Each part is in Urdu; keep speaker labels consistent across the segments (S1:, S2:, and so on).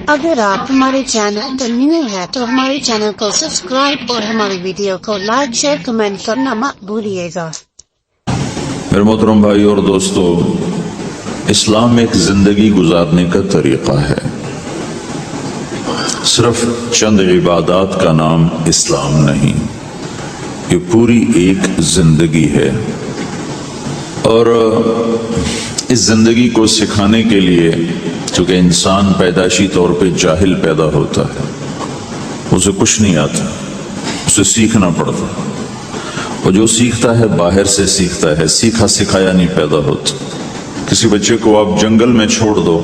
S1: اگر آپ ہمارے چینل پر نیو ہے تو ہمارے چینل کو سبسکرائب اور ہماری ویڈیو کو لائک شیئر کمنٹ کرنا مت بھولیے گا۔
S2: میرے محترم بھائی اور دوستو، اسلام ایک زندگی گزارنے کا طریقہ ہے، صرف چند عبادات کا نام اسلام نہیں، یہ پوری ایک زندگی ہے۔ اور اس زندگی کو سکھانے کے لیے، چونکہ انسان پیدائشی طور پہ جاہل پیدا ہوتا ہے، اسے کچھ نہیں آتا، اسے سیکھنا پڑتا، اور جو سیکھتا ہے باہر سے سیکھتا ہے، سیکھا سکھایا نہیں پیدا ہوتا۔ کسی بچے کو آپ جنگل میں چھوڑ دو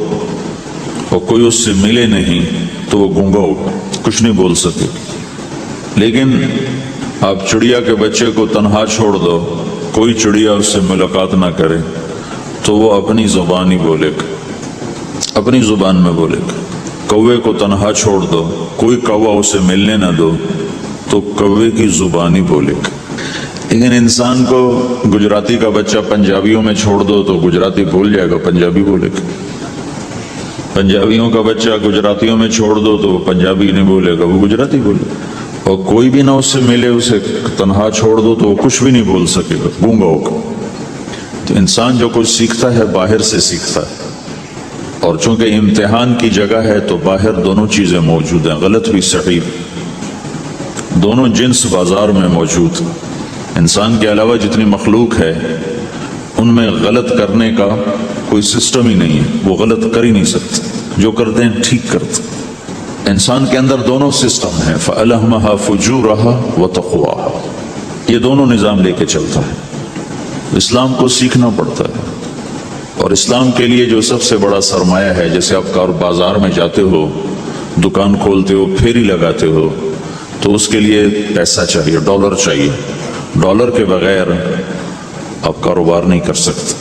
S2: اور کوئی اس سے ملے نہیں تو وہ گونگا ہوگا، کچھ نہیں بول سکے۔ لیکن آپ چڑیا کے بچے کو تنہا چھوڑ دو، کوئی چڑیا اس سے ملاقات نہ کرے تو وہ اپنی زبان ہی بولے گا، اپنی زبان میں بولے گا۔ کوے کو تنہا چھوڑ دو، کوئی کوا اسے ملنے نہ دو تو کوے کی زبان ہی بولے گا۔ لیکن انسان کو گجراتی کا بچہ پنجابیوں میں چھوڑ دو تو گجراتی بول جائے گا، پنجابی بولے گا۔ پنجابیوں کا بچہ گجراتیوں میں چھوڑ دو تو وہ پنجابی نہیں بولے گا، وہ گجراتی بولے گا۔ اور کوئی بھی نہ اس سے ملے، اسے تنہا چھوڑ دو تو وہ کچھ بھی نہیں بول سکے گا، گونگا ہوگا۔ تو انسان جو کچھ سیکھتا ہے باہر سے سیکھتا ہے، اور چونکہ امتحان کی جگہ ہے تو باہر دونوں چیزیں موجود ہیں، غلط بھی صحیح، دونوں جنس بازار میں موجود۔ انسان کے علاوہ جتنی مخلوق ہے ان میں غلط کرنے کا کوئی سسٹم ہی نہیں ہے، وہ غلط کر ہی نہیں سکتے، جو کرتے ہیں ٹھیک کرتے۔ انسان کے اندر دونوں سسٹم ہیں، فَأَلْهَمَهَا فُجُورَهَا وَتَقْوَاهَا، یہ دونوں نظام لے کے چلتا ہے۔ اسلام کو سیکھنا پڑتا ہے، اور اسلام کے لیے جو سب سے بڑا سرمایہ ہے، جیسے آپ بازار میں جاتے ہو، دکان کھولتے ہو، پھیری لگاتے ہو، تو اس کے لیے پیسہ چاہیے، ڈالر چاہیے۔ ڈالر کے بغیر آپ کاروبار نہیں کر سکتے۔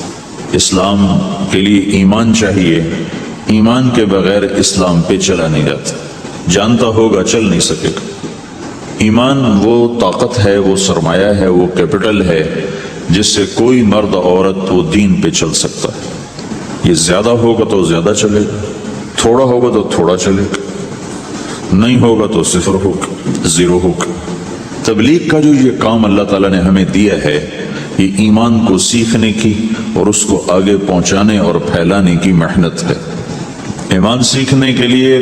S2: اسلام کے لیے ایمان چاہیے، ایمان کے بغیر اسلام پہ چلا نہیں جاتا، جانتا ہوگا چل نہیں سکے گا۔ ایمان وہ طاقت ہے، وہ سرمایہ ہے، وہ کیپٹل ہے جس سے کوئی مرد عورت وہ دین پہ چل سکتا ہے۔ یہ زیادہ ہوگا تو زیادہ چلے گا، تھوڑا ہوگا تو تھوڑا چلے گا، نہیں ہوگا تو صفر ہوگا، زیرو ہوگا۔ تبلیغ کا جو یہ کام اللہ تعالیٰ نے ہمیں دیا ہے، یہ ایمان کو سیکھنے کی اور اس کو آگے پہنچانے اور پھیلانے کی محنت ہے۔ ایمان سیکھنے کے لیے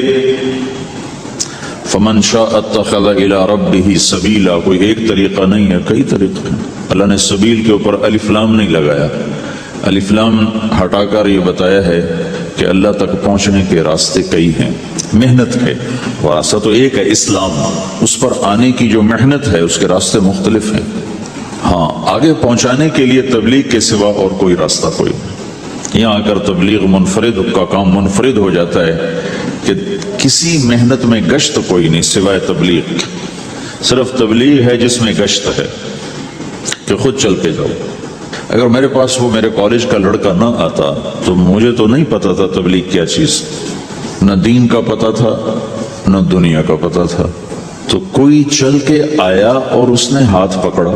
S2: فَمَنْ شَاءَ اتَّخَذَ إِلَىٰ رَبِّهِ سَبِيلًا، کوئی ایک طریقہ نہیں ہے، کئی طریقے ہیں۔ اللہ نے سبیل کے اوپر الف لام نہیں لگایا، الف لام ہٹا کر یہ بتایا ہے کہ اللہ تک پہنچنے کے راستے کئی ہیں، محنت ہے، اور راستہ تو ایک ہے اسلام، اس پر آنے کی جو محنت ہے اس کے راستے مختلف ہیں۔ ہاں، آگے پہنچانے کے لیے تبلیغ کے سوا اور کوئی راستہ کوئی نہیں۔ یہاں آ کر تبلیغ منفرد کا کام منفرد ہو جاتا ہے کہ کسی محنت میں گشت کوئی نہیں سوائے تبلیغ، صرف تبلیغ ہے جس میں گشت ہے کہ خود چل کے جاؤ۔ اگر میرے پاس وہ میرے کالج کا لڑکا نہ آتا تو مجھے تو نہیں پتا تھا تبلیغ کیا چیز، نہ دین کا پتا تھا نہ دنیا کا پتا تھا۔ تو کوئی چل کے آیا اور اس نے ہاتھ پکڑا،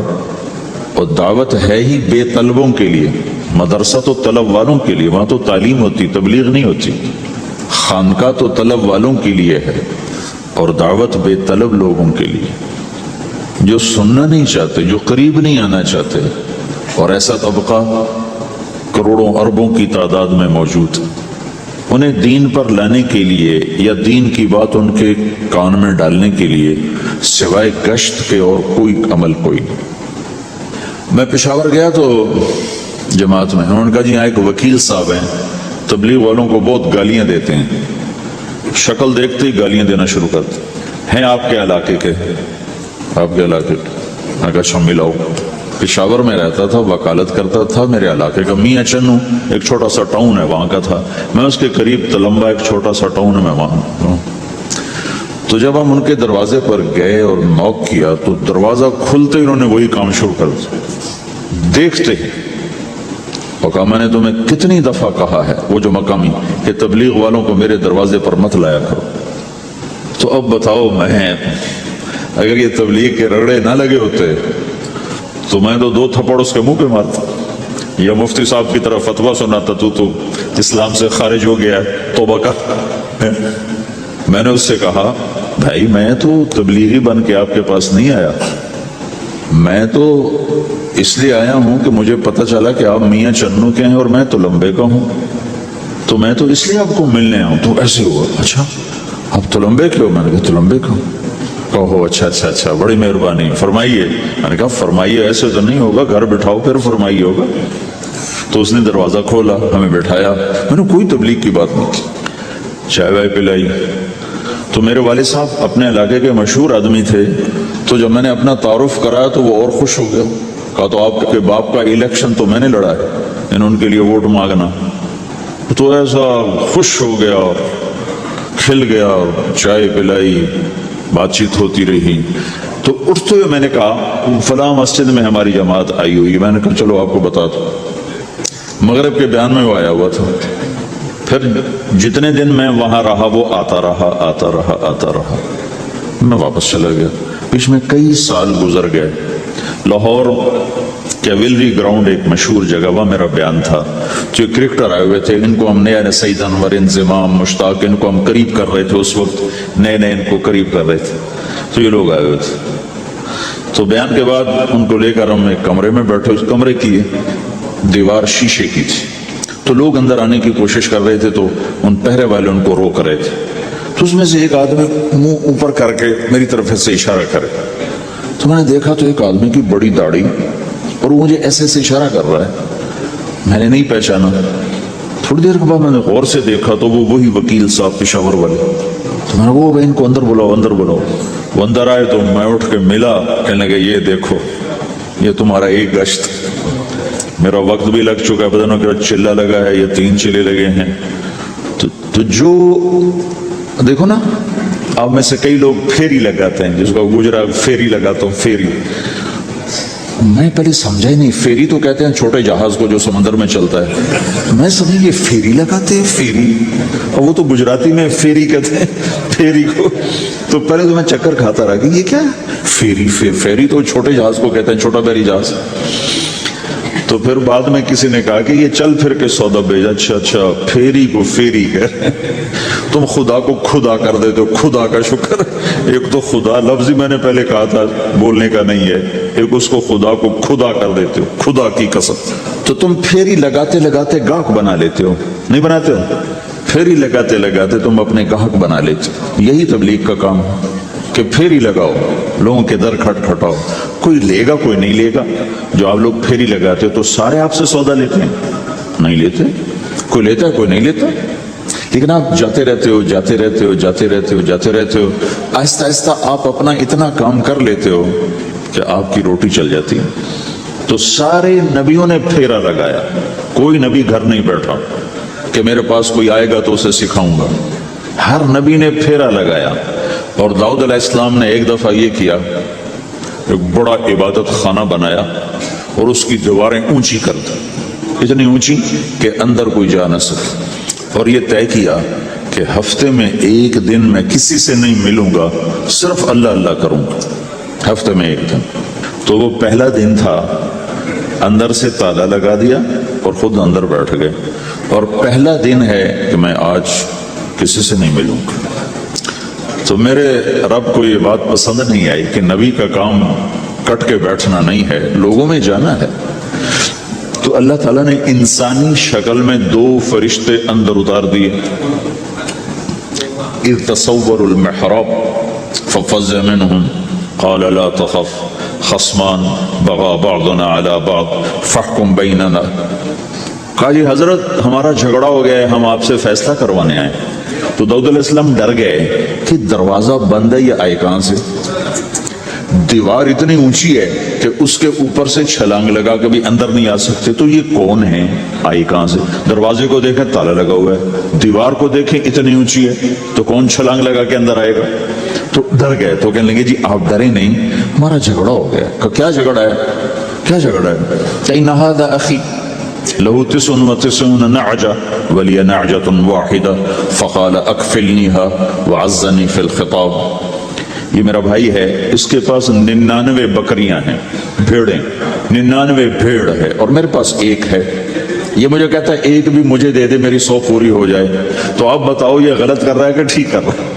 S2: اور دعوت ہے ہی بے طلبوں کے لیے، مدرسہ تو طلب والوں کے لیے، وہاں تو تعلیم ہوتی، تبلیغ نہیں ہوتی۔ خانقاہ تو طلب والوں کے لیے ہے، اور دعوت بے طلب لوگوں کے لیے، جو سننا نہیں چاہتے، جو قریب نہیں آنا چاہتے، اور ایسا طبقہ کروڑوں اربوں کی تعداد میں موجود۔ انہیں دین پر لانے کے لیے یا دین کی بات ان کے کان میں ڈالنے کے لیے سوائے گشت کے اور کوئی عمل کوئی نہیں۔ میں پشاور گیا تو جماعت میں انہوں نے کہا جی یہاں ایک وکیل صاحب ہیں، تبلیغ والوں کو بہت گالیاں دیتے ہیں، شکل دیکھتے ہی گالیاں دینا شروع کرتے ہیں۔ آپ کے علاقے کے؟ آپ کے علاقے کے؟ میں کہا اچھا ملاؤ۔ پشاور میں رہتا تھا، وکالت کرتا تھا، میرے علاقے کا میاں چنو ایک چھوٹا سا ٹاؤن ہے وہاں کا تھا، میں اس کے قریب تلمبا ایک چھوٹا سا ٹاؤن ہے میں وہاں۔ تو جب ہم ان کے دروازے پر گئے اور نوک کیا تو دروازہ کھلتے انہوں نے وہی کام شروع کر دیا، دیکھتے ہی۔ اور کہا میں نے تمہیں کتنی دفعہ کہا ہے، وہ جو مقامی، کہ تبلیغ والوں کو میرے دروازے پر مت لایا کرو۔ تو اب بتاؤ، میں اگر یہ تبلیغ کے رگڑے نہ لگے ہوتے تو میں تو دو تھپڑ اس کے منہ پہ مارتا، یا مفتی صاحب کی طرف فتویٰ سناتا تو اسلام سے خارج ہو گیا، توبہ کر۔ میں نے اس سے کہا بھائی میں تو تبلیغی بن کے آپ کے پاس نہیں آیا, میں تو اس لیے آیا ہوں کہ مجھے پتہ چلا کہ آپ میاں چنو کے ہیں اور میں تلمبے کا ہوں, تو میں تو اس لیے آپ کو ملنے آیا ہوں. تو ایسے ہوا, اچھا آپ تلمبے کے ہو؟ میں نے کہا تلمبے کا ہوں. کہو اچھا بڑی مہربانی, فرمائیے. میں نے کہا فرمائیے ایسے تو نہیں ہوگا, گھر بٹھاؤ پھر فرمائیے ہوگا. تو اس نے دروازہ کھولا, ہمیں بٹھایا, میں نے کوئی تبلیغ کی بات نہیں کی, چائے وائے پلائی. تو میرے والد صاحب اپنے علاقے کے مشہور آدمی تھے, تو جب میں نے اپنا تعارف کرایا تو وہ اور خوش ہو گیا. کہا تو آپ کے باپ کا الیکشن تو میں نے لڑا ہے, انہوں ان کے لیے ووٹ مانگنا. تو ایسا خوش ہو گیا, کھل گیا, چائے پلائی, بات چیت ہوتی رہی. تو اٹھتے ہوئے میں نے کہا فلاں مسجد میں ہماری جماعت آئی ہوئی. میں نے کہا چلو آپ کو بتا دو. مغرب کے بیان میں وہ آیا ہوا تھا. پھر جتنے دن میں وہاں رہا وہ آتا رہا. میں واپس چلا گیا. بیچ میں کئی سال گزر گئے. لاہور کیولری گراؤنڈ ایک مشہور جگہ, وہاں میرا بیان تھا. جو کرکٹر آئے ہوئے تھے, ان کو ہم نیا سعید انور, انضمام, مشتاق, ان کو ہم قریب کر رہے تھے. اس وقت نئے ان کو قریب کر رہے تھے. تو یہ لوگ آئے ہوئے تھے. تو بیان کے بعد ان کو لے کر ہم ایک کمرے میں بیٹھے. اس کمرے کی دیوار شیشے کی تھی, تو لوگ اندر آنے کی کوشش کر رہے تھے, تو ان پہرے والے ان کو روک رہے تھے. تو اس میں سے ایک آدمی منہ اوپر کر کے میری طرف سے اشارہ کرے. تو میں نے دیکھا تو ایک آدمی کی بڑی داڑھی, اور وہ مجھے ایسے اشارہ کر رہا ہے. میں نے نہیں پہچانا. تھوڑی دیر کے بعد میں نے غور سے دیکھا تو وہ وہی وکیل صاحب پشاور والے. تو میں نے وہ ان کو اندر بلاؤ. وہ اندر آئے تو میں اٹھ کے ملا, کہنے لگا یہ دیکھو یہ تمہارا ایک گشت, میرا وقت بھی لگ چکا ہے, پتہ نہیں کہ چلا لگا ہے یا 3 چلے لگے ہیں. تو جو دیکھو نا, آپ میں سے کئی لوگ پھیری لگاتے ہیں, جس کو گجرا پھیری لگاتا ہوں. پھیری میں پہلے سمجھا ہی نہیں. پھیری تو کہتے ہیں چھوٹے جہاز کو جو سمندر میں چلتا ہے. میں سمجھا یہ پھیری لگاتے ہیں, پھیری, اور وہ تو گجراتی میں پھیری کہتے ہیں پھیری کو. تو پہلے تو میں چکر کھاتا رہا کہ یہ کیا پھیری. پھیری تو چھوٹے جہاز کو کہتے ہیں, چھوٹا بحری جہاز. تو پھر بعد میں کسی نے کہا کہ یہ چل پھر کے سودا بھیجا. اچھا پھیری کو پھیری کہہ, تم خدا کو خدا کر دیتے ہو. خدا کا شکر, ایک تو خدا لفظ ہی میں نے پہلے کہا تھا بولنے کا نہیں ہے, ایک اس کو خدا کو خدا کر دیتے ہو, خدا کی قسم. تو تم پھیری لگاتے لگاتے گاہک بنا لیتے ہو, نہیں بناتے ہو؟ پھیری لگاتے لگاتے تم اپنے گاہک بنا لیتے ہو. یہی تبلیغ کا کام ہے کہ پھیری لگاؤ, لوگوں کے در کھٹکھٹاؤ. کوئی لے گا کوئی نہیں لے گا. جو آپ لوگ پھیری لگاتے ہو تو سارے آپ سے سودا لیتے ہیں؟ نہیں لیتے. کوئی لیتا ہے کوئی نہیں لیتا. لیکن آپ جاتے رہتے ہو. آہستہ آہستہ آپ اپنا اتنا کام کر لیتے ہو کہ آپ کی روٹی چل جاتی ہے. تو سارے نبیوں نے پھیرا لگایا. کوئی نبی گھر نہیں بیٹھا کہ میرے پاس کوئی آئے گا تو اسے سکھاؤں گا. ہر نبی نے پھیرا لگایا. اور داؤد علیہ السلام نے ایک دفعہ یہ کیا, ایک بڑا عبادت خانہ بنایا اور اس کی دیواریں اونچی کر دی, اتنی اونچی کہ اندر کوئی جا نہ سکے. اور یہ طے کیا کہ ہفتے میں ایک دن میں کسی سے نہیں ملوں گا, صرف اللہ کروں گا. ہفتے میں ایک دن. تو وہ پہلا دن تھا, اندر سے تالا لگا دیا اور خود اندر بیٹھ گئے. اور پہلا دن ہے کہ میں آج کسی سے نہیں ملوں گا. تو میرے رب کو یہ بات پسند نہیں آئی کہ نبی کا کام کٹ کے بیٹھنا نہیں ہے, لوگوں میں جانا ہے. تو اللہ تعالیٰ نے انسانی شکل میں 2 فرشتے اندر اتار دیے. اذ تصور المحراب ففزع منهم قال لا تخف خصمان بغى بعضنا على بعض فاحكم بيننا. کہا جی حضرت ہمارا جھگڑا ہو گیا ہے, ہم آپ سے فیصلہ کروانے آئے. تو داؤد علیہ السلام ڈر گئے کہ دروازہ بند ہے, یہ آئے کہاں سے. دیوار اتنی اونچی ہے کہ اس کے اوپر سے چھلانگ لگا کے بھی اندر نہیں آ سکتے. تو یہ کون ہے, آئی کہاں سے. دروازے کو دیکھیں تالا لگا ہوا ہے, دیوار کو دیکھیں اتنی اونچی ہے, تو کون چھلانگ لگا کے اندر آئے گا. تو ڈر گئے. تو کہنے لگے جی آپ ڈرے نہیں, ہمارا جھگڑا ہو گیا. کیا جھگڑا ہے, کیا جھگڑا ہے. ان ھذا اخی له 99 نعجة ولي نعجة واحدة فقال اكفلنيها وعزني في الخطاب. یہ میرا بھائی ہے, اس کے پاس 99 بکریاں ہیں, بھیڑیں, 99 بھیڑ ہے, اور میرے پاس ایک ہے. یہ مجھے کہتا ہے ایک بھی مجھے دے دے, میری 100 پوری ہو جائے. تو آپ بتاؤ یہ غلط کر رہا ہے کہ ٹھیک کر رہا ہے.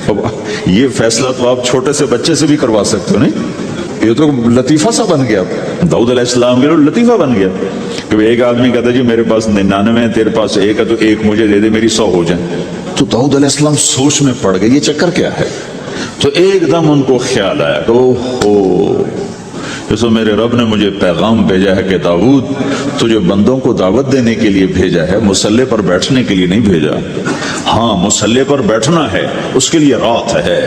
S2: اب یہ فیصلہ تو آپ چھوٹے سے بچے سے بھی کروا سکتے ہو، نہیں؟ یہ تو لطیفہ سا بن گیا، داؤد علیہ السلام کے لیے لطیفہ بن گیا کہ ایک آدمی کہتا جی میرے پاس 99 ہے، تیرے پاس 1 ہے، تو 1 مجھے دے دے، میری 100 ہو جائیں۔ تو داؤد علیہ السلام سوچ میں پڑ گئے یہ چکر کیا ہے؟ تو ایک دم ان کو خیال آیا کہ اوہو، جیسے میرے رب نے مجھے پیغام بھیجا ہے کہ داؤد تجھے بندوں کو دعوت دینے کے لیے بھیجا ہے، مسلح پر بیٹھنے کے لیے نہیں بھیجا۔ ہاں مسلح پر بیٹھنا ہے، اس کے لیے رات ہے۔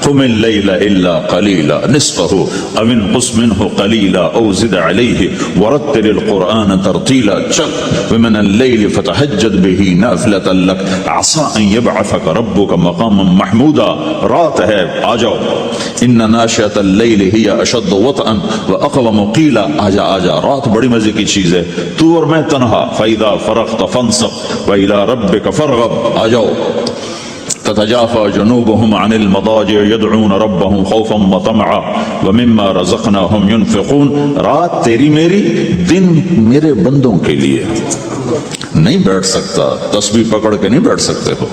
S2: قم اللیل الا قلیلا نصفہ او انقص منہ قلیلا او زد علیہ ورتل القرآن ترتیلا، چل ومن اللیل فتہجد بہ نافلۃ لک عسى ان یبعثک ربک مقاما محمودا، رات ہے آ جاؤ۔ ان ناشئۃ اللیل ہی اشد وطئا واقوم قیلا، آجا آجا، رات بڑی مزے کی چیز ہے، تو اور میں تنہا۔ فاذا فرغت فانصب والى ربک فارغب، آ جاؤ۔ تتجافى جنوبهم عن المضاجع يدعون ربهم خوفا وطمعا ومما رزقناهم ينفقون، رات تیری میری، دن میرے بندوں کے لیے۔ نہیں بیٹھ سکتا، تسبیح پکڑ کے نہیں بیٹھ سکتے ہو۔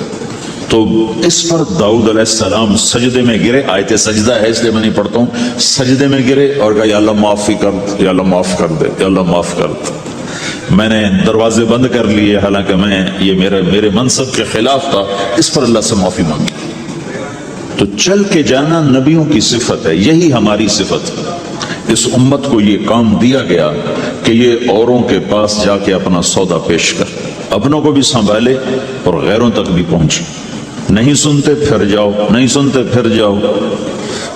S2: تو اس پر داؤد علیہ السلام سجدے میں گرے، آیت سجدہ ہے اس لیے میں نہیں پڑھتا ہوں، سجدے میں گرے اور کہا یا اللہ معافی کر، یا اللہ معاف کر دے، یا اللہ معاف کر دے، میں نے دروازے بند کر لیے، حالانکہ یہ میرے منصب کے خلاف تھا، اس پر اللہ سے معافی مانگی۔ تو چل کے جانا نبیوں کی صفت ہے، یہی ہماری صفت ہے۔ اس امت کو یہ کام دیا گیا کہ یہ اوروں کے پاس جا کے اپنا سودا پیش کر، اپنوں کو بھی سنبھالے اور غیروں تک بھی پہنچے۔ نہیں سنتے پھر جاؤ، نہیں سنتے پھر جاؤ،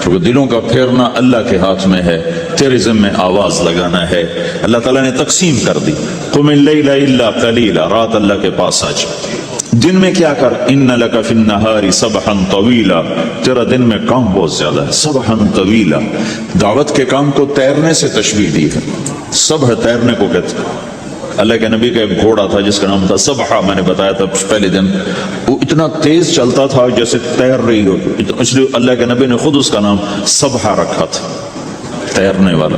S2: کیونکہ دلوں کا پھیرنا اللہ کے ہاتھ میں ہے، تیرے ذمہ آواز لگانا ہے۔ اللہ تعالیٰ نے تقسیم کر دی، قم اللیل الا قلیلا، رات اللہ کے پاس آ جا۔ دن میں کیا کر، ان لک فی النہار سبحا طویلا، تیرا دن میں کام بہت زیادہ ہے، سبحا طویلا۔ دعوت کے کام کو تیرنے سے تشبیہ دی ہے، سبح تیرنے کو کہتے ہیں۔ اللہ کے نبی کا ایک گھوڑا تھا جس کا نام تھا سبحہ، میں نے بتایا تھا پہلے دن، وہ اتنا تیز چلتا تھا جیسے تیر رہی ہو، اس لیے اللہ کے نبی نے خود اس کا نام سبحہ رکھا تھا، تیرنے والا۔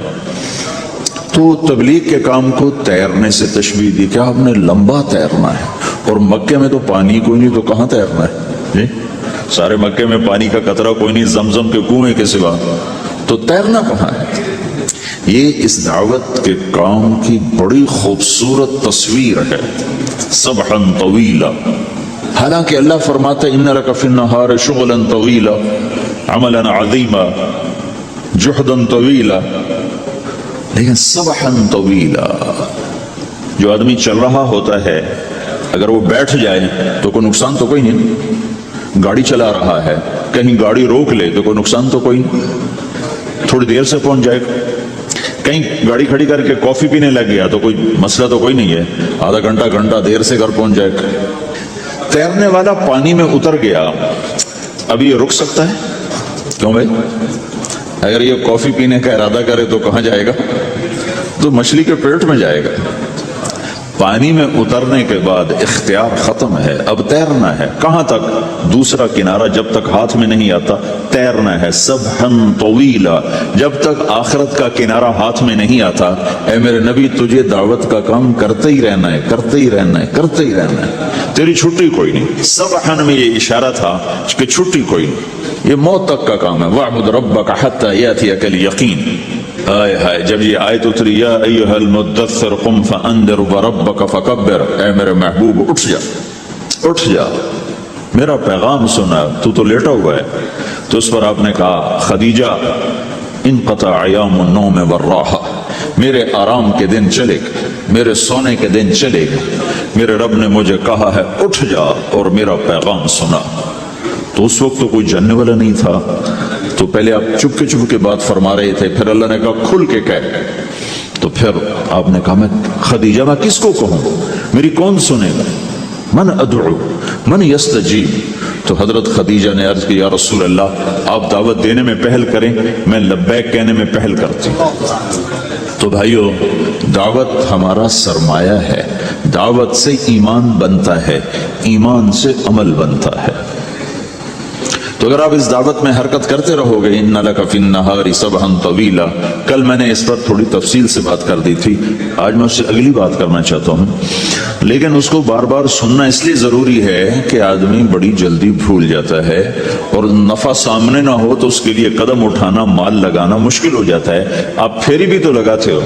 S2: تو تبلیغ کے کام کو تیرنے سے تشبیہ دی، کیا آپ نے لمبا تیرنا ہے، اور مکے میں تو پانی کوئی نہیں، تو کہاں تیرنا ہے جی؟ سارے مکے میں پانی کا قطرہ کوئی نہیں، زمزم کے کنویں کے سوا، تو تیرنا کہاں ہے؟ یہ اس دعوت کے کام کی بڑی خوبصورت تصویر ہے، سبحا طویلا۔ حالانکہ اللہ فرماتا ہے ان لک فی النہار شغلا طویلا عملا عظیما جہدا طویلا، لیکن سبحا طویلا، جو آدمی چل رہا ہوتا ہے اگر وہ بیٹھ جائے تو کوئی نقصان تو کوئی نہیں، گاڑی چلا رہا ہے کہیں گاڑی روک لے تو کوئی نقصان تو کوئی نہیں، تھوڑی دیر سے پہنچ جائے گا۔ کہیں گاڑی کھڑی کر کے کافی پینے لگ گیا تو کوئی مسئلہ تو کوئی نہیں ہے، آدھا گھنٹہ دیر سے گھر پہنچ جائے گا۔ تیرنے والا پانی میں اتر گیا، اب یہ رک سکتا ہے؟ کیوں بھائی؟ اگر یہ کافی پینے کا ارادہ کرے تو کہاں جائے گا؟ تو مچھلی کے پیٹ میں جائے گا۔ پانی میں اترنے کے بعد اختیار ختم ہے، اب تیرنا ہے۔ کہاں تک؟ دوسرا کنارہ جب تک ہاتھ میں نہیں آتا تیرنا ہے، سبحا طویلا، جب تک آخرت کا کنارہ ہاتھ میں نہیں آتا۔ اے میرے نبی تجھے دعوت کا کام کرتے ہی رہنا ہے، کرتے ہی رہنا ہے، کرتے ہی رہنا ہے، تیری چھٹی کوئی نہیں۔ سبحا میں یہ اشارہ تھا کہ چھٹی کوئی نہیں، یہ موت تک کا کام ہے۔ وَاعْبُدْ رَبَّكَ حَتَّى يَأْتِيَكَ الْيَقِينُ۔ آئے ہائے، جب یہ آیت اتری یا ایھا المدثر قم فانذر وربک فکبر، اے میرے محبوب اٹھ جا، اٹھ جا، میرا پیغام سنا، تو لیٹا ہوا ہے۔ تو اس پر آپ نے کہا خدیجہ انقطع ایام النوم والراحہ، میرے آرام کے دن چلے گئے، میرے سونے کے دن چلے گئے، میرے رب نے مجھے کہا ہے اٹھ جا اور میرا پیغام سنا۔ تو اس وقت تو کوئی جاننے والا نہیں تھا، تو پہلے آپ چپ کے بات فرما رہے تھے، پھر اللہ نے کہا کھل کے کہہ، تو پھر آپ نے کہا میں خدیجہ میں کس کو کہوں، میری کون سنے گا، من ادعو من یستجیب۔ تو حضرت خدیجہ نے عرض کی یا رسول اللہ آپ دعوت دینے میں پہل کریں، میں لبیک کہنے میں پہل کرتی ہوں۔ تو بھائیو دعوت ہمارا سرمایہ ہے، دعوت سے ایمان بنتا ہے، ایمان سے عمل بنتا ہے۔ تو اگر آپ اس دعوت میں حرکت کرتے رہو گے، ان لک فی النہار سبحا طویلا، کل میں نے اس پر تھوڑی تفصیل سے بات کر دی تھی، آج میں اس سے اگلی بات کرنا چاہتا ہوں، لیکن اس کو بار بار سننا اس لیے ضروری ہے کہ آدمی بڑی جلدی بھول جاتا ہے، اور نفع سامنے نہ ہو تو اس کے لیے قدم اٹھانا، مال لگانا مشکل ہو جاتا ہے۔ آپ پھیری بھی تو لگاتے ہو،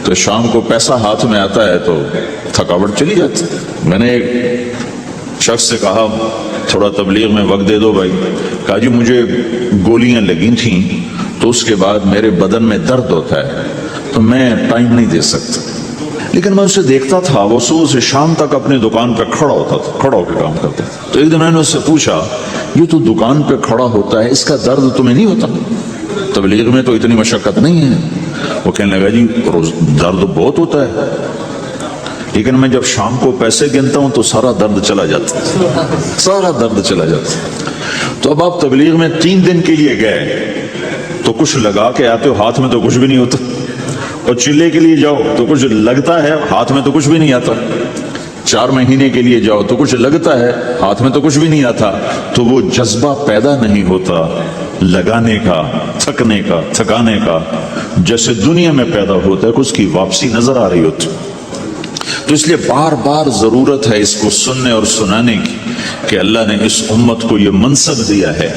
S2: تو شام کو پیسہ ہاتھ میں آتا ہے تو تھکاوٹ چلی جاتی۔ میں نے ایک شخص سے کہا تھوڑا تبلیغ میں وقت دے دو بھائی، کہا جی مجھے گولیاں لگی تھیں تو اس کے بعد میرے بدن میں درد ہوتا ہے تو میں ٹائم نہیں دے سکتا، لیکن میں اسے دیکھتا تھا وہ صبح سے شام تک اپنی دکان پہ کھڑا ہوتا تھا، کھڑا ہو کے کام کرتا تھا۔ تو ایک دن میں نے اس سے پوچھا یہ تو دکان پہ کھڑا ہوتا ہے، اس کا درد تمہیں نہیں ہوتا؟ تبلیغ میں تو اتنی مشقت نہیں ہے۔ وہ کہنے لگا جی درد بہت ہوتا ہے، لیکن میں جب شام کو پیسے گنتا ہوں تو سارا درد چلا جاتا ہے، سارا درد چلا جاتا ہے۔ تو اب آپ تبلیغ میں 3 دن کے لیے گئے تو کچھ لگا کے آتے ہو، ہاتھ میں تو کچھ بھی نہیں ہوتا، اور چلے کے لیے جاؤ تو کچھ لگتا ہے، ہاتھ میں تو کچھ بھی نہیں آتا۔ 4 مہینے کے لیے جاؤ تو کچھ لگتا ہے، ہاتھ میں تو کچھ بھی نہیں آتا۔ تو وہ جذبہ پیدا نہیں ہوتا لگانے کا، تھکنے کا، تھکانے کا، جیسے دنیا میں پیدا ہوتا ہے کہ اس کی واپسی نظر آ رہی ہوتی۔ تو اس لیے بار بار ضرورت ہے اس کو سننے اور سنانے کی کہ اللہ نے اس امت کو یہ منصب دیا ہے،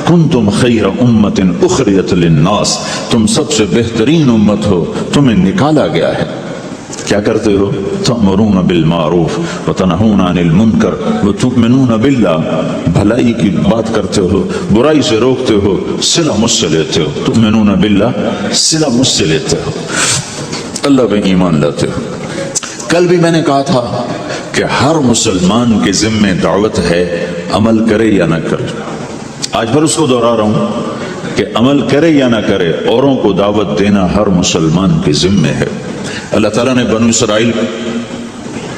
S2: کنتم خیر امت اخرجت للناس، تم سب سے بہترین امت ہو، تمہیں نکالا گیا ہے۔ کیا کرتے ہو؟ تأمرون بالمعروف وتنہون عن المنکر وتؤمنون باللہ، بھلائی کی بات کرتے ہو، برائی سے روکتے ہو، صلہ مجھ سے لیتے ہو، تؤمنون باللہ، صلہ مجھ سے لیتے ہو، اللہ پہ ایمان لاتے ہو۔ کل بھی میں نے کہا تھا کہ ہر مسلمان کے ذمہ دعوت ہے، عمل کرے یا نہ کرے۔ آج پھر اس کو دہرا رہا ہوں کہ عمل کرے یا نہ کرے، اوروں کو دعوت دینا ہر مسلمان کے ذمہ ہے۔ اللہ تعالیٰ نے بنو اسرائیل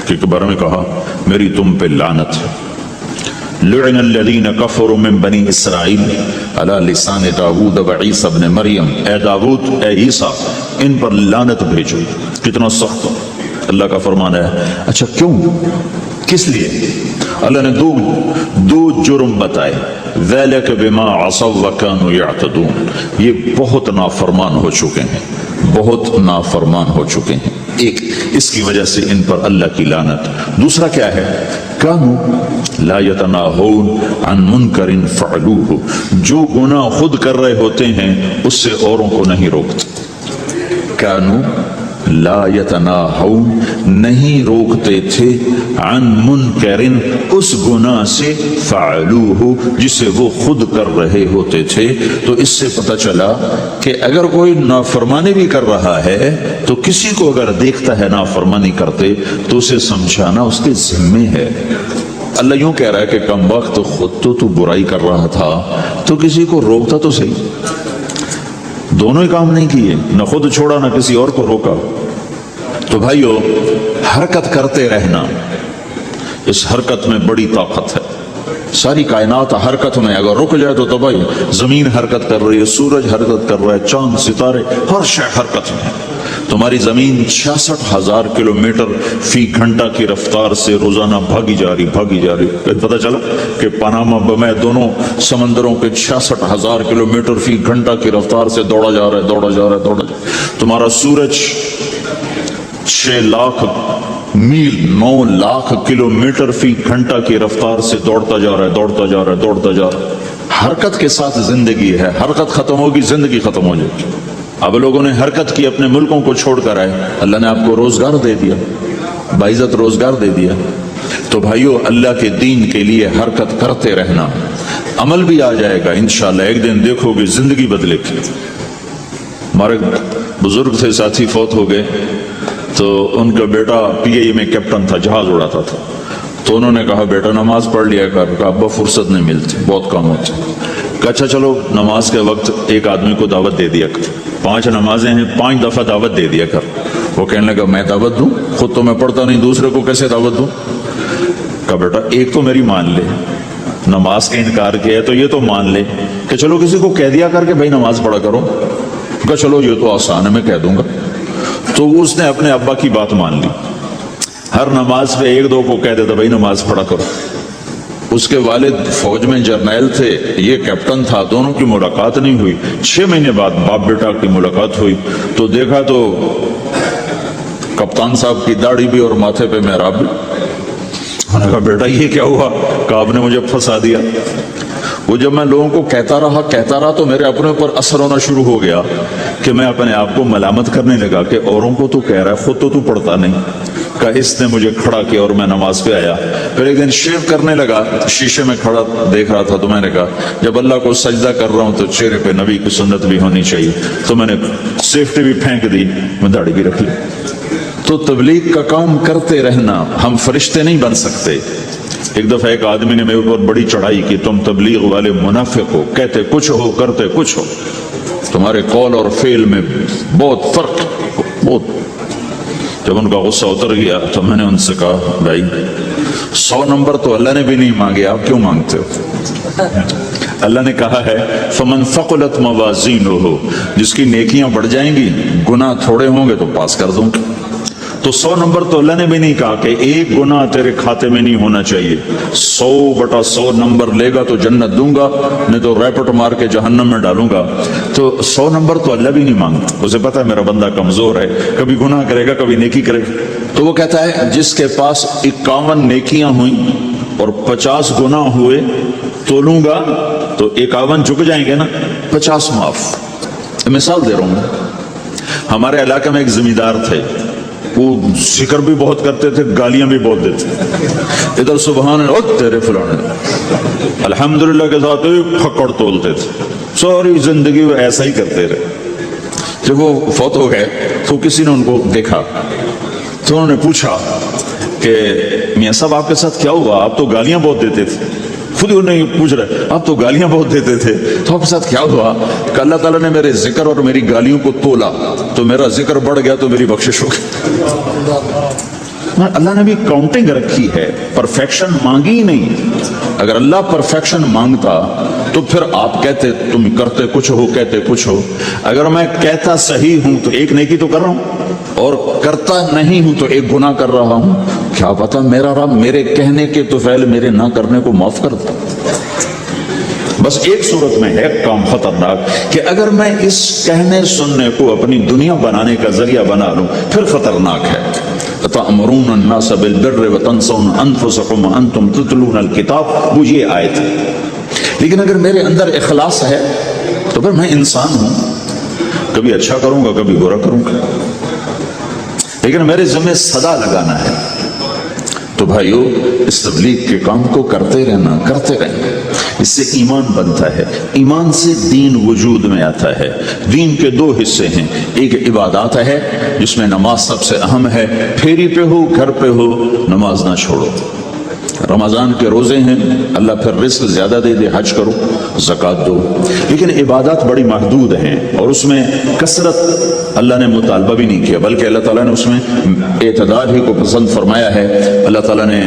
S2: کے بارے میں کہا میری تم پہ لعنت ہے، لعن الذین کفروا من بنی اسرائیل علی لسان داود و عیسیٰ ابن مریم، اے داود، اے عیسیٰ، ان پر لعنت بھیجو۔ کتنا سخت اللہ کا فرمان ہے۔ اچھا کیوں؟ کس لیے؟ اللہ نے دو جرم بتائے، ذَلِكَ بِمَا عَصَوْا وَكَانُوا يَعْتَدُونَ، یہ بہت نافرمان ہو چکے ہیں، بہت نافرمان ہو چکے ہیں۔ ایک اس کی وجہ سے ان پر اللہ کی لعنت۔ دوسرا کیا ہے؟ كَانُوا لَا يَتَنَاهَوْنَ عَنْ مُنْكَرٍ فَعَلُوهُ، جو گناہ خود کر رہے ہوتے ہیں اس سے اوروں کو نہیں روکتے۔ كَانُوا لا يتناہون، نہیں روکتے تھے، عن منکرن، اس گناہ سے، فعلوہ، جسے وہ خود کر رہے ہوتے تھے۔ تو اس سے پتہ چلا کہ اگر کوئی نافرمانی بھی کر رہا ہے تو کسی کو اگر دیکھتا ہے نافرمانی کرتے تو اسے سمجھانا اس کے ذمہ ہے۔ اللہ یوں کہہ رہا ہے کہ کم وقت خود تو برائی کر رہا تھا تو کسی کو روکتا تو صحیح۔ دونوں ہی کام نہیں کیے، نہ خود چھوڑا نہ کسی اور کو روکا۔ تو بھائیو، حرکت کرتے رہنا، اس حرکت میں بڑی طاقت ہے۔ ساری کائنات حرکت میں، اگر رک جائے تو تباہی۔ زمین حرکت کر رہی ہے، سورج حرکت کر رہا ہے، چاند ستارے، ہر شے حرکت میں ہے۔ تمہاری زمین 66,000 کلومیٹر فی گھنٹہ کی رفتار سے روزانہ بھاگی جا رہی۔ پتہ چلا کہ پاناما بمے دونوں سمندروں کے 66,000 کلومیٹر فی گھنٹہ کی رفتار سے دوڑا جا رہا ہے۔ تمہارا سورج 6 لاکھ میل 9 لاکھ کلومیٹر فی گھنٹہ کی رفتار سے دوڑتا جا رہا ہے۔ حرکت کے ساتھ زندگی ہے، حرکت ختم ہوگی زندگی ختم ہو جائے گی۔ اب لوگوں نے حرکت کی، اپنے ملکوں کو چھوڑ کر آئے، اللہ نے آپ کو روزگار دے دیا، باعزت روزگار دے دیا۔ تو بھائیو، اللہ کے دین کے لیے حرکت کرتے رہنا، عمل بھی آ جائے گا انشاءاللہ۔ ایک دن دیکھو گے زندگی بدلے گی۔ ہمارے بزرگ تھے، ساتھی فوت ہو گئے، تو ان کا بیٹا PI میں کیپٹن تھا، جہاز اڑاتا تھا۔ تو انہوں نے کہا بیٹا نماز پڑھ لیا کر، کہا ابا فرصت نہیں ملتی، بہت کام ہوتے۔ کہا اچھا چلو نماز کے وقت ایک آدمی کو دعوت دے دیا کر، 5 نمازیں ہیں، 5 دفعہ دعوت دے دیا کر۔ وہ کہنے لگا میں دعوت دوں؟ خود تو میں پڑھتا نہیں، دوسرے کو کیسے دعوت دوں؟ کہا بیٹا ایک تو میری مان لے، نماز کا انکار کیا ہے تو یہ تو مان لے کہ چلو کسی کو کہہ دیا کر کہ بھائی نماز پڑھا کرو۔ کہا چلو یہ تو آسان ہے، میں کہہ دوں گا۔ تو اس نے اپنے ابا کی بات مان لی، ہر نماز پہ 1-2 کو کہہ دیتا بھائی نماز پڑھا کرو۔ اس کے والد فوج میں جرنیل تھے، یہ کیپٹن تھا، دونوں کی ملاقات نہیں ہوئی۔ 6 مہینے بعد باپ بیٹا کی ملاقات ہوئی تو دیکھا تو کپتان صاحب کی داڑھی بھی اور ماتھے پہ محراب بھی۔ انہوں نے کہا بیٹا یہ کیا ہوا؟ کہا آپ نے مجھے پھنسا دیا۔ وہ جب میں لوگوں کو کہتا رہا تو میرے اپنے اوپر اثر ہونا شروع ہو گیا کہ میں اپنے آپ کو ملامت کرنے لگا کہ اوروں کو تو کہہ رہا ہے، خود تو پڑھتا نہیں۔ کہا اس نے مجھے کھڑا کیا اور میں نماز پہ آیا۔ پھر ایک دن شیو کرنے لگا، شیشے میں کھڑا دیکھ رہا تھا تو میں نے کہا جب اللہ کو سجدہ کر رہا ہوں تو چہرے پہ نبی کی سنت بھی ہونی چاہیے، تو میں نے سیفٹی بھی پھینک دی، میں داڑھی بھی رکھ لی۔ تو تبلیغ کا کام کرتے رہنا، ہم فرشتے نہیں بن سکتے۔ ایک دفعہ ایک آدمی نے میرے اوپر بڑی چڑھائی کی، تم تبلیغ والے منافق ہو، کہتے کچھ ہو کرتے کچھ ہو، تمہارے قول اور فعل میں بہت فرق بہت۔ جب ان کا غصہ اتر گیا تو میں نے ان سے کہا بھائی 100 نمبر تو اللہ نے بھی نہیں مانگے، آپ کیوں مانگتے ہو؟ اللہ نے کہا ہے فمن ثقلت موازینہ، جس کی نیکیاں بڑھ جائیں گی گناہ تھوڑے ہوں گے تو پاس کر دوں گا۔ تو 100 نمبر تو اللہ نے بھی نہیں کہا کہ ایک گناہ تیرے کھاتے میں نہیں ہونا چاہیے، 100/100 نمبر لے گا تو جنت دوں گا، نہیں تو ریپٹ مار کے جہنم میں ڈالوں گا۔ تو 100 نمبر تو اللہ بھی نہیں مانگتا، اسے پتا ہے میرا بندہ کمزور ہے، کبھی گناہ کرے گا کبھی نیکی کرے گا۔ تو وہ کہتا ہے جس کے پاس 51 نیکیاں ہوئیں اور 50 گناہ ہوئے تولوں گا تو 51 جھک جائیں گے نا، 50 معاف۔ مثال دے رہا ہوں، ہمارے علاقے میں ایک زمیندار تھے، وہ ذکر بھی بہت کرتے تھے، گالیاں بھی بہت دیتے، ادھر سبحان اللہ تیرے فلانے الحمدللہ کے ساتھ ایک پھکڑ تولتے تھے، ساری زندگی وہ ایسا ہی کرتے رہے۔ جب وہ فوت ہو گئے تو کسی نے ان کو دیکھا تو انہوں نے پوچھا کہ میاں صاحب آپ کے ساتھ کیا ہوا؟ آپ تو گالیاں بہت دیتے تھے۔ خود ہی نہیں پوچھ رہے، آپ تو گالیاں بہت دیتے تھے، تو آپ کے ساتھ کیا ہوا؟ کہ اللہ تعالیٰ نے میرے ذکر اور میری گالیوں کو تولا تو میرا ذکر بڑھ گیا تو میری بخشش ہو گئی۔ اللہ نے بھی کاؤنٹنگ رکھی ہے، پرفیکشن مانگی ہی نہیں۔ اگر اللہ پرفیکشن مانگتا تو پھر آپ کہتے تم کرتے کچھ ہو کہتے کچھ ہو۔ اگر میں کہتا صحیح ہوں تو ایک نیکی تو کر رہا ہوں، اور کرتا نہیں ہوں تو ایک گناہ کر رہا ہوں۔ کیا پتا میرا رب میرے کہنے کے تو فعل میرے نہ کرنے کو معاف کر دے۔ بس ایک صورت میں ہے کام خطرناک کہ اگر میں اس کہنے سننے کو اپنی دنیا بنانے کا ذریعہ بنا لوں پھر خطرناک ہے۔ تأمرون الناس بالبر وتنسون انفسکم وانتم تتلون الکتاب، وہ یہ آیت ہے۔ لیکن اگر میرے اندر اخلاص ہے تو پھر میں انسان ہوں، کبھی اچھا کروں گا کبھی برا کروں گا، لیکن میرے ذمہ صدا لگانا ہے۔ تو بھائیو اس تبلیغ کے کام کو کرتے رہنا، کرتے رہنا، اس سے ایمان بنتا ہے، ایمان سے دین وجود میں آتا ہے۔ دین کے 2 حصے ہیں، ایک عبادات ہے جس میں نماز سب سے اہم ہے، پھیری پہ ہو گھر پہ ہو نماز نہ چھوڑو۔ رمضان کے روزے ہیں، اللہ پھر رزق زیادہ دے دے، حج کرو، زکوٰۃ دو، لیکن عبادات بڑی محدود ہیں اور اس میں کثرت اللہ نے مطالبہ بھی نہیں کیا، بلکہ اللہ تعالیٰ نے اس میں اعتدال ہی کو پسند فرمایا ہے۔ اللہ تعالیٰ نے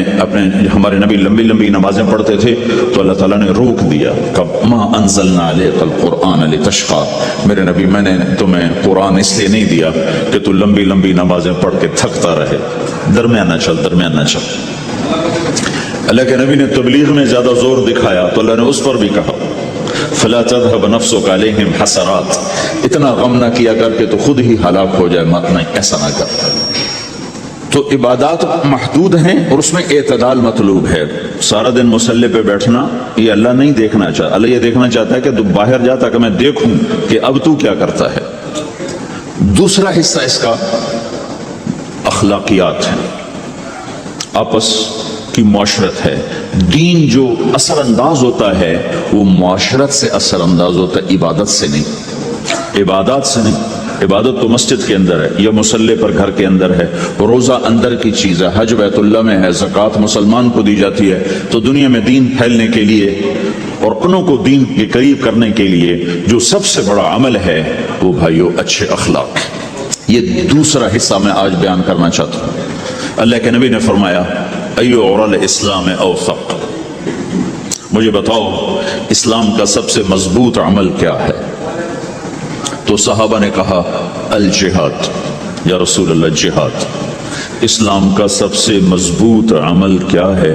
S2: ہمارے نبی لمبی لمبی نمازیں پڑھتے تھے تو اللہ تعالیٰ نے روک دیا کہ ما انزلنا علیک القرآن لتشقی، میرے نبی میں نے تمہیں قرآن اس لیے نہیں دیا کہ تو لمبی لمبی نمازیں پڑھ کے تھکتا رہے، درمیانہ چل درمیانہ چل۔ اللہ کے نبی نے تبلیغ میں زیادہ زور دکھایا تو اللہ نے اس پر بھی کہا فلا تذهب نفسك عليهم حسرات، اتنا غم نہ کیا کر کے تو خود ہی ہلاک ہو جائے، مت نہیں، ایسا نہ کر۔ تو عبادات محدود ہیں اور اس میں اعتدال مطلوب ہے۔ سارا دن مصلی پہ بیٹھنا یہ اللہ نہیں دیکھنا چاہتا، اللہ یہ دیکھنا چاہتا ہے کہ تو باہر جاتا کہ میں دیکھوں کہ اب تو کیا کرتا ہے۔ دوسرا حصہ اس کا اخلاقیات ہیں، آپس کی معاشرت ہے۔ دین جو اثر انداز ہوتا ہے وہ معاشرت سے اثر انداز ہوتا ہے، عبادت سے نہیں، عبادات سے نہیں۔ عبادت تو مسجد کے اندر ہے یا مصلی پر گھر کے اندر ہے، روزہ اندر کی چیز ہے، حج بیت اللہ میں ہے، زکوٰۃ مسلمان کو دی جاتی ہے۔ تو دنیا میں دین پھیلنے کے لیے اور انہوں کو دین کے قریب کرنے کے لیے جو سب سے بڑا عمل ہے وہ بھائیو اچھے اخلاق۔ یہ دوسرا حصہ میں آج بیان کرنا چاہتا ہوں۔ اللہ کے نبی نے فرمایا ایو عرل اسلام اوثق، مجھے بتاؤ اسلام کا سب سے مضبوط عمل کیا ہے؟ تو صحابہ نے کہا الجہاد، یا رسول اللہ جہاد۔ اسلام کا سب سے مضبوط عمل کیا ہے؟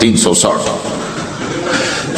S2: 360।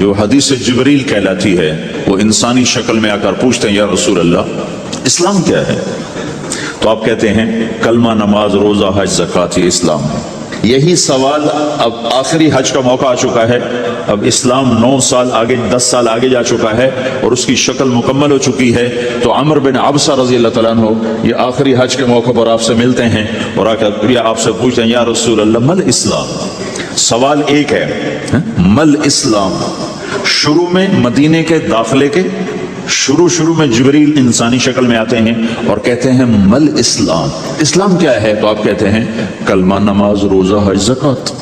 S2: جو حدیث جبریل کہلاتی ہے، وہ انسانی شکل میں آ کر پوچھتے ہیں یا رسول اللہ اسلام کیا ہے؟ تو آپ کہتے ہیں کلمہ، نماز، روزہ، حج، زکوٰۃ، یہ اسلام ہے۔ یہی سوال اب آخری حج کا موقع آ چکا ہے، اب اسلام 9 سال آگے، 10 سال آگے جا چکا ہے اور اس کی شکل مکمل ہو چکی ہے۔ تو عمر بن عبسہ رضی اللہ تعالیٰ عنہ یہ آخری حج کے موقع پر آپ سے ملتے ہیں اور آ کر آپ سے پوچھتے ہیں یا رسول اللہ مل اسلام؟ سوال ایک ہے، مل اسلام؟ شروع میں مدینے کے داخلے کے شروع میں جبریل انسانی شکل میں آتے ہیں اور کہتے ہیں مل اسلام، اسلام کیا ہے؟ تو آپ کہتے ہیں کلمہ، نماز، روزہ، حج، زکوٰۃ۔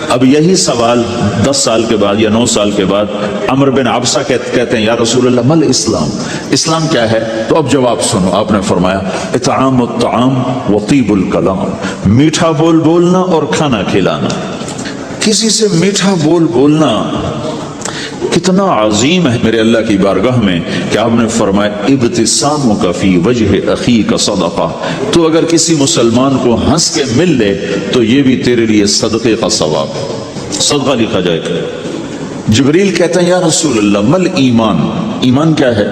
S2: اب یہی سوال 10 سال کے بعد یا 9 سال کے بعد عمر بن عبسہ کہتے ہیں یا رسول اللہ مل اسلام؟ اسلام کیا ہے؟ تو اب جواب سنو، آپ نے فرمایا اطعام الطعام وطیب الکلام، میٹھا بول بولنا اور کھانا کھلانا۔ کسی سے میٹھا بول بولنا کتنا عظیم ہے میرے اللہ کی بارگاہ میں کہ آپ نے فرمایا ابتسامک فی وجہ اخیک صدقہ، تو اگر کسی مسلمان کو ہنس کے مل لے تو یہ بھی تیرے لیے صدقے کا ثواب، صدقہ لکھا جائے گا۔ جبریل کہتے ہیں یا رسول اللہ مل ایمان؟ ایمان کیا ہے؟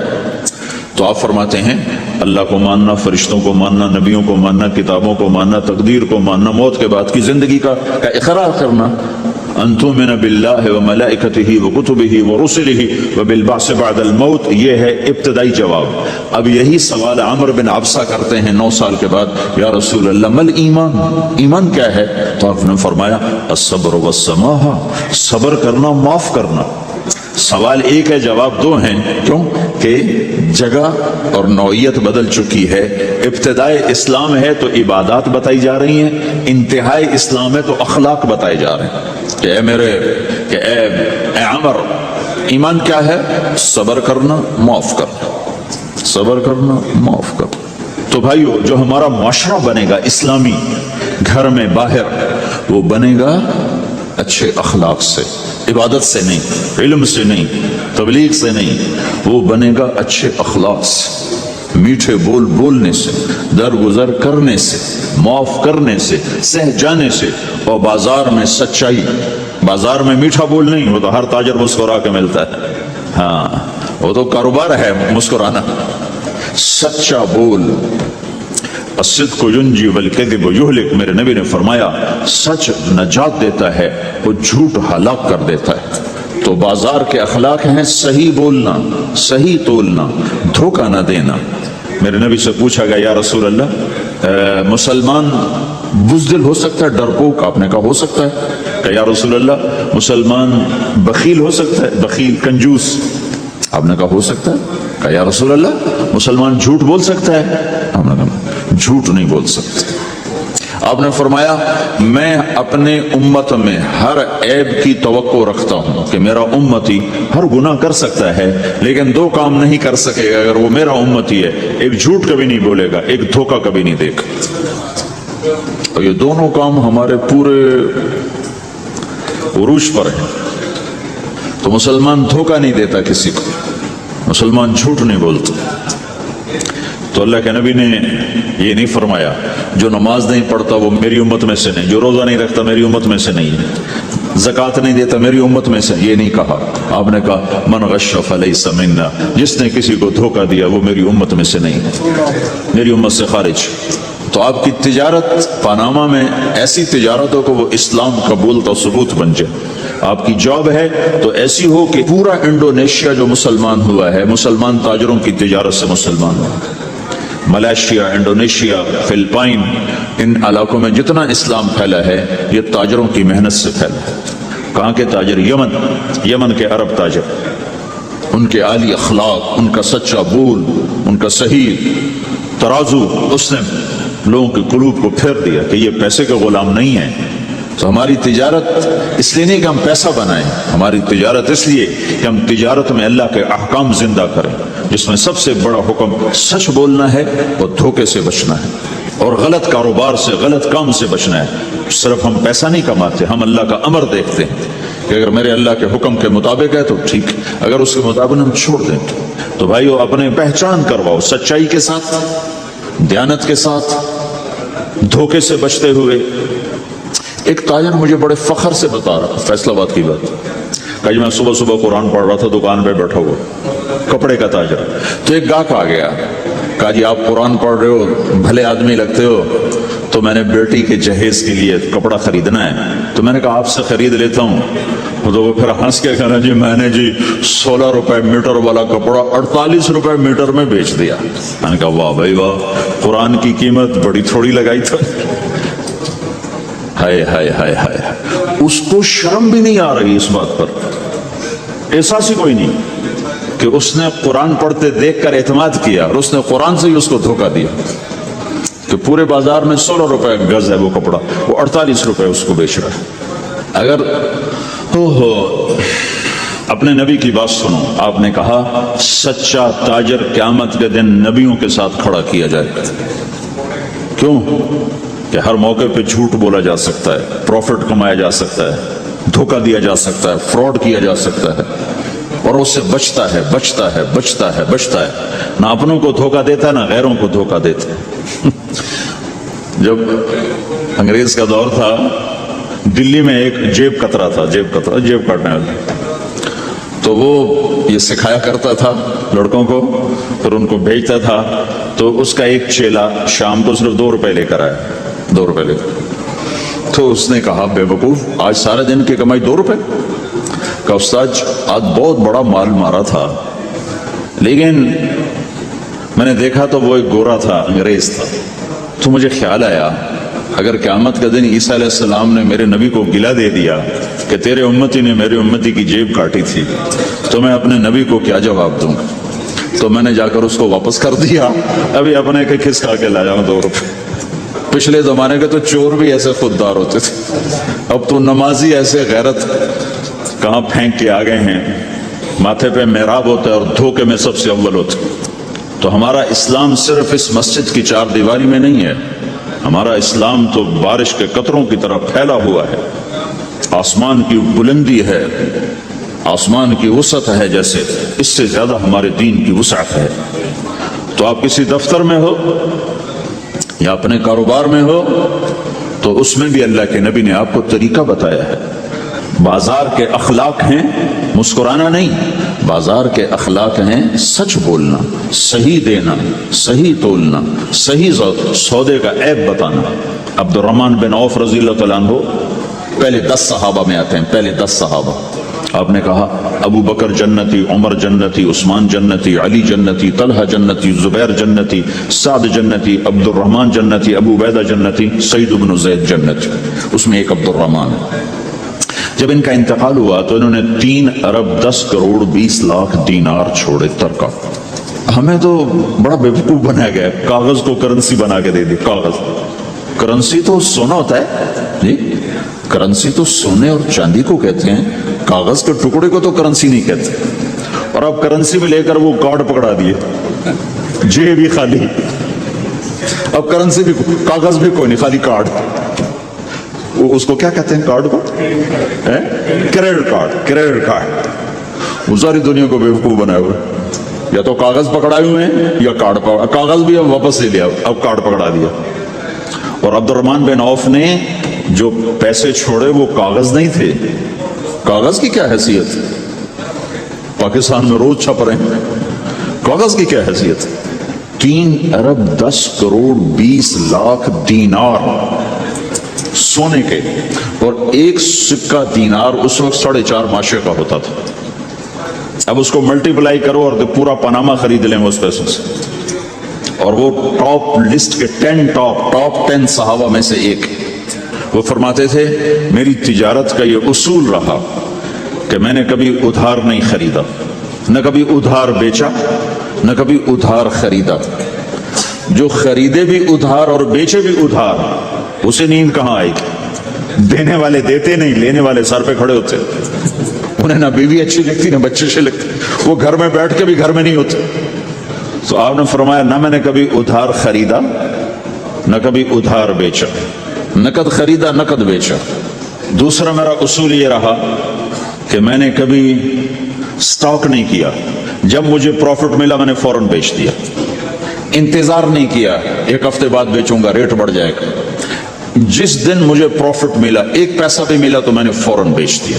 S2: تو آپ فرماتے ہیں اللہ کو ماننا، فرشتوں کو ماننا، نبیوں کو ماننا، کتابوں کو ماننا، تقدیر کو ماننا، موت کے بعد کی زندگی کا اقرار کرنا، ان تؤمن باللہ وملائکتہ وکتبہ ورسلہ وبالبعث بعد الموت۔ یہ ہے ابتدائی جواب۔ اب یہی سوال عمر بن عبسہ کرتے ہیں 9 سال کے بعد یا رسول اللہ مل ایمان؟ ایمان کیا ہے؟ تو آپ نے فرمایا الصبر والسماحہ، صبر کرنا، معاف کرنا۔ سوال ایک ہے، جواب 2 ہیں۔ کیوں کہ جگہ اور نوعیت بدل چکی ہے۔ ابتدائے اسلام ہے تو عبادات بتائی جا رہی ہیں، انتہائی اسلام ہے تو اخلاق بتائے جا رہے ہیں کہ اے عمر ایمان کیا ہے؟ صبر کرنا، معاف کرنا، صبر کرنا، معاف کرنا۔ تو بھائیو جو ہمارا معاشرہ بنے گا اسلامی، گھر میں باہر، وہ بنے گا اچھے اخلاق سے، عبادت سے نہیں، علم سے نہیں، تبلیغ سے نہیں، وہ بنے گا اچھے اخلاق سے، میٹھے بول بولنے سے، درگزر کرنے سے، معاف کرنے سے، سہ جانے سے، اور بازار میں سچائی۔ بازار میں میٹھا بول نہیں، وہ تو ہر تاجر مسکرا کے ملتا ہے، ہاں وہ تو کاروبار ہے مسکرانا۔ سچا بول، الصدق ینجی والکذب یہلک، میرے نبی نے فرمایا سچ نجات دیتا ہے، وہ جھوٹ ہلاک کر دیتا ہے۔ تو بازار کے اخلاق ہیں صحیح بولنا، صحیح تولنا، دھوکہ نہ دینا۔ میرے نبی سے پوچھا گیا یا رسول اللہ مسلمان بزدل ہو سکتا ہے، ڈرپوک؟ آپ نے کہا ہو سکتا ہے۔ کہ یا رسول اللہ مسلمان بخیل ہو سکتا ہے، بخیل کنجوس؟ آپ نے کہا ہو سکتا ہے۔ کہ یا رسول اللہ مسلمان جھوٹ بول سکتا ہے؟ آپ نے کہا جھوٹ نہیں بول سکتے۔ آپ نے فرمایا میں اپنے امت میں ہر عیب کی توقع رکھتا ہوں کہ میرا امتی ہر گناہ کر سکتا ہے لیکن 2 کام نہیں کر سکے گا اگر وہ میرا امتی ہے، ایک جھوٹ کبھی نہیں بولے گا، ایک دھوکہ کبھی نہیں دے گا۔ اور یہ دونوں کام ہمارے پورے عروج پر ہیں۔ تو مسلمان دھوکہ نہیں دیتا کسی کو، مسلمان جھوٹ نہیں بولتا۔ تو اللہ کے نبی نے یہ نہیں فرمایا جو نماز نہیں پڑھتا وہ میری امت میں سے نہیں، جو روزہ نہیں رکھتا میری امت میں سے نہیں، زکوٰۃ نہیں دیتا میری امت میں سے، یہ نہیں کہا۔ آپ نے کہا من غش فلیس منا، جس نے کسی کو دھوکہ دیا وہ میری امت میں سے نہیں، میری امت سے خارج۔ تو آپ کی تجارت پاناما میں ایسی تجارت ہو کہ وہ اسلام قبول تو ثبوت بن جائے۔ آپ کی جاب ہے تو ایسی ہو کہ پورا انڈونیشیا جو مسلمان ہوا ہے، مسلمان تاجروں کی تجارت سے مسلمان ہو۔ ملائیشیا، انڈونیشیا، فلپائن، ان علاقوں میں جتنا اسلام پھیلا ہے یہ تاجروں کی محنت سے پھیلا ہے۔ کہاں کے تاجر؟ یمن کے عرب تاجر، ان کے عالی اخلاق، ان کا سچا بول، ان کا صحیح ترازو، اس نے لوگوں کے قلوب کو پھیر دیا کہ یہ پیسے کے غلام نہیں ہیں۔ تو ہماری تجارت اس لیے نہیں کہ ہم پیسہ بنائیں، ہماری تجارت اس لیے کہ ہم تجارت میں اللہ کے احکام زندہ کریں، جس میں سب سے بڑا حکم سچ بولنا ہے اور دھوکے سے بچنا ہے اور غلط کاروبار سے، غلط کام سے بچنا ہے۔ صرف ہم پیسہ نہیں کماتے، ہم اللہ کا امر دیکھتے ہیں کہ اگر میرے اللہ کے حکم کے مطابق ہے تو ٹھیک، اگر اس کے مطابق ہم چھوڑ دیں تو بھائیو اپنے پہچان کرواؤ سچائی کے ساتھ، دیانت کے ساتھ، دھوکے سے بچتے ہوئے۔ ایک تاجر مجھے بڑے فخر سے بتا رہا، فیصل آباد کی بات، کہ میں صبح صبح قرآن پڑھ رہا تھا دکان پہ بیٹھا ہوا، کپڑے کا تاجر، تو ایک گاہک آ گیا، کہا جی آپ قرآن پڑھ رہے ہو، بھلے آدمی لگتے ہو، تو میں نے بیٹی کے جہیز کے لیے کپڑا خریدنا ہے، تو میں نے کہا آپ سے خرید لیتا ہوں۔ تو وہ پھر ہنس کے کہنا جی میں نے جی 16 روپے میٹر والا کپڑا 48 روپے میٹر میں بیچ دیا۔ میں نے کہا واہ بھائی واہ، قرآن کی قیمت بڑی تھوڑی لگائی تھا۔ ہائے ہائے ہائے ہائے، اس کو شرم بھی نہیں آ رہی اس بات پر، احساس ہی کوئی نہیں کہ اس نے قرآن پڑھتے دیکھ کر اعتماد کیا، اور اس نے قرآن سے ہی اس کو دھوکہ دیا کہ پورے بازار میں 16 روپے گز ہے وہ کپڑا، وہ 48 روپے اس کو بیچ رہا ہے۔ اگر اپنے نبی کی بات سنو، آپ نے کہا سچا تاجر قیامت کے دن نبیوں کے ساتھ کھڑا کیا جائے گا۔ کیوں؟ کہ ہر موقع پہ جھوٹ بولا جا سکتا ہے، پروفٹ کمایا جا سکتا ہے، دھوکہ دیا جا سکتا ہے، فراڈ کیا جا سکتا ہے، اور اس سے بچتا ہے بچتا ہے بچتا ہے بچتا ہے، نہ اپنوں کو دھوکہ دیتا ہے نہ غیروں کو دھوکہ دیتا ہے۔ جب انگریز کا دور تھا، دلی میں ایک جیب کترا تھا، جیب کاٹنے والا، تو وہ یہ سکھایا کرتا تھا لڑکوں کو، پھر ان کو بھیجتا تھا، تو اس کا ایک چیلا شام کو صرف 2 روپے لے کر آیا، 2 روپے لے کر، تو اس نے کہا بے وقوف آج سارے دن کی کمائی 2 روپے؟ کہا استاد آج بہت بڑا مال مارا تھا، لیکن میں نے دیکھا تو وہ ایک گورا تھا، انگریز تھا، تو مجھے خیال آیا اگر قیامت کا دن عیسیٰ علیہ السلام نے میرے نبی کو گلہ دے دیا کہ تیرے امتی نے میرے امتی کی جیب کاٹی تھی، تو میں اپنے نبی کو کیا جواب دوں گا؟ تو میں نے جا کر اس کو واپس کر دیا، ابھی اپنے کے کھس کھا کے لایا ہوں 2 روپے۔ پچھلے زمانے کے تو چور بھی ایسے خوددار ہوتے تھے، اب تو نمازی ایسے غیرت کہاں پھینک کے آ گئے ہیں، ماتھے پہ محراب ہوتا ہے اور دھوکے میں سب سے اول ہوتا ہے۔ تو ہمارا اسلام صرف اس مسجد کی 4 دیواری میں نہیں ہے، ہمارا اسلام تو بارش کے قطروں کی طرح پھیلا ہوا ہے، آسمان کی بلندی ہے، آسمان کی وسعت ہے، جیسے اس سے زیادہ ہمارے دین کی وسعت ہے۔ تو آپ کسی دفتر میں ہو یا اپنے کاروبار میں ہو تو اس میں بھی اللہ کے نبی نے آپ کو طریقہ بتایا ہے۔ بازار کے اخلاق ہیں مسکرانا نہیں، بازار کے اخلاق ہیں سچ بولنا، صحیح دینا، صحیح تولنا، صحیح سودے کا عیب بتانا۔ عبد الرحمن بن عوف رضی اللہ تعالیٰ عنہ پہلے 10 صحابہ میں آتے ہیں، پہلے 10 صحابہ۔ آپ نے کہا ابو بکر جنتی، عمر جنتی، عثمان جنتی، علی جنتی، طلحہ جنتی، زبیر جنتی، سعد جنتی، عبد الرحمن جنتی، ابو عبیدہ جنتی، سعید بن زید جنتی، اس میں ایک عبد الرحمن ہے۔ جب ان کا انتقال ہوا تو انہوں نے 3 ارب 10 کروڑ 20 لاکھ دینار چھوڑے ترکہ۔ ہمیں تو بڑا بیوقوف بنایا گیا، کاغذ کو کرنسی بنا کے دے دی۔ کاغذ کرنسی تو سونا ہوتا ہے جی، کرنسی تو سونے اور چاندی کو کہتے ہیں، کاغذ کے ٹکڑے کو تو کرنسی نہیں کہتے۔ اور اب کرنسی میں لے کر وہ کارڈ پکڑا دیے، جیب بھی خالی، اب کرنسی بھی، کاغذ بھی کوئی نہیں، خالی کارڈ۔ اس کو کیا کہتے ہیں کارڈ کو؟ Credit card, credit card. وہ ساری دنیا کو بیوقوف بنائے ہوئے، یا تو کاغذ پکڑائے ہوئے ہیں یا کارڈ پکڑا، کاغذ بھی اب واپس لے لیا، اب کارڈ پکڑا دیا۔ اور عبد الرحمن بن عوف نے جو پیسے چھوڑے وہ کاغذ نہیں تھے، کاغذ کی کیا حیثیت؟ پاکستان میں روز چھپ رہے ہیں، کاغذ کی کیا حیثیت؟ 3 ارب 10 کروڑ 20 لاکھ دینار سونے کے، اور ایک سکہ دینار اس وقت 4.5 ماشے کا ہوتا تھا۔ اب اس کو ملٹی پلائی کرو اور پورا پاناما خرید لیں اس پیسوں سے۔ اور وہ ٹاپ لسٹ کے 10 10 صحابہ میں سے ایک، وہ فرماتے تھے میری تجارت کا یہ اصول رہا کہ میں نے کبھی ادھار نہیں خریدا، نہ کبھی ادھار بیچا، نہ کبھی ادھار خریدا۔ جو خریدے بھی ادھار اور بیچے بھی ادھار، اسے نیند کہاں آئے گی؟ دینے والے دیتے نہیں، لینے والے سر پہ کھڑے ہوتے، انہیں نہ بیوی اچھی لگتی نہ بچے اچھے لگتے، وہ گھر میں بیٹھ کے بھی گھر میں نہیں ہوتے۔ تو آپ نے فرمایا نہ میں نے کبھی ادھار خریدا نہ کبھی ادھار بیچا، نقد خریدا نقد بیچا۔ دوسرا میرا اصول یہ رہا کہ میں نے کبھی سٹاک نہیں کیا، جب مجھے پروفٹ ملا میں نے فوراً بیچ دیا، انتظار نہیں کیا 1 ہفتے بعد بیچوں گا ریٹ بڑھ جائے گا، جس دن مجھے پروفٹ ملا 1 پیسہ بھی ملا تو میں نے فوراً بیچ دیا۔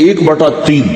S2: 1/3